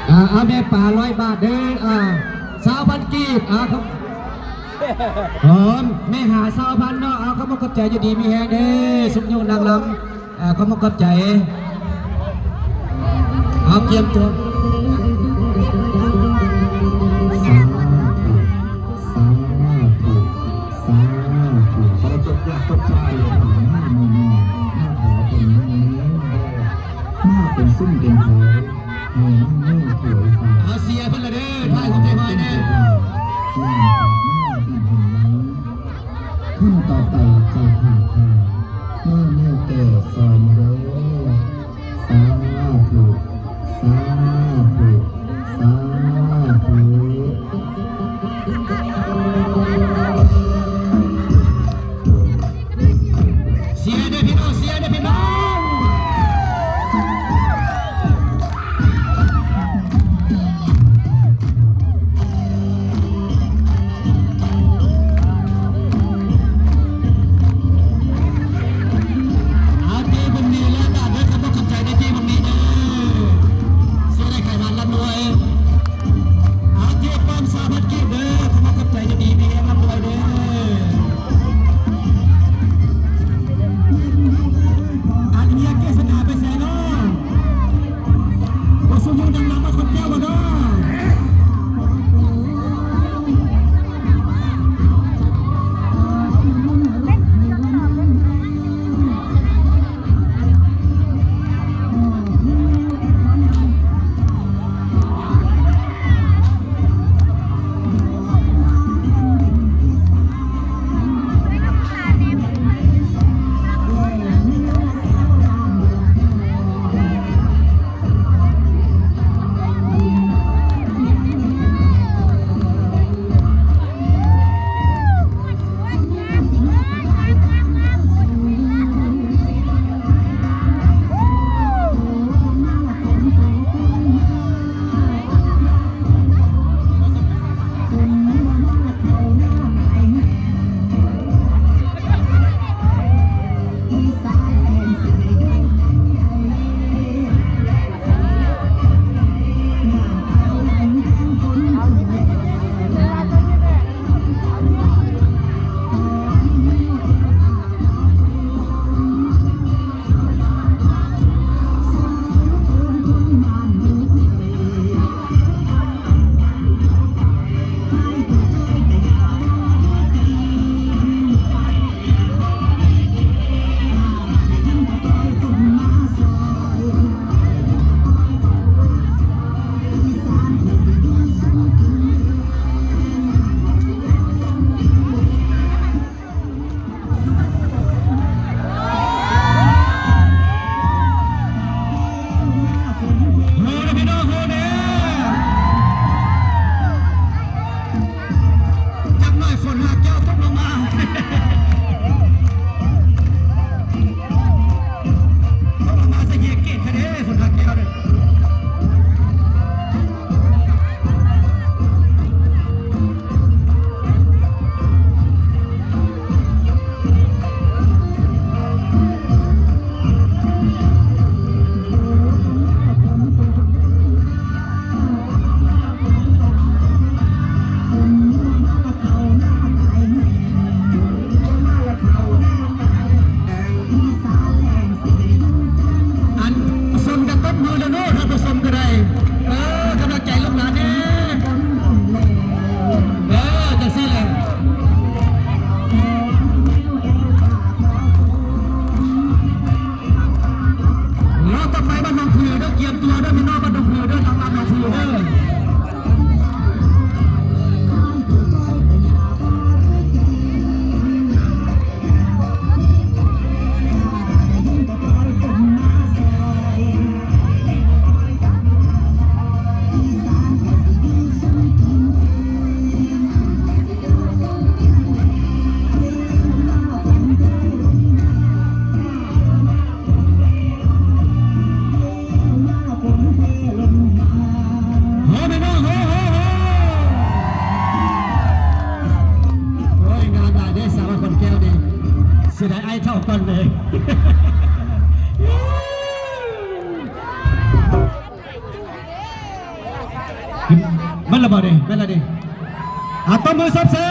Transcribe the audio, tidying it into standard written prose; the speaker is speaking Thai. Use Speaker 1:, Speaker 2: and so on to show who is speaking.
Speaker 1: เอาแม่ป่า100 บาทเด้อ20,000 กีบครับแม่หา20,000เนาะเขามากับใจอยู่ดีมีแฮงเด้อสุขโยนางลำเขามากับใจเอาเกียมตัว
Speaker 2: เป็นซุ่มเป็นโถไม่ถวยฟ้า
Speaker 1: เสียเพิ่นละเด้อท่ายของใจหอยเด้อ
Speaker 2: ขั้นต่อไปใจขาดค่ะเมื่อแก่ซอมเด้อสาธุสาธุสาธุ
Speaker 1: เสียเด้อพี่น้องเสียเด้อพี่น้อง
Speaker 3: เท่ากันเลย
Speaker 1: มันระเบิดดิมันระเบิดดิต้มมือซับเซ่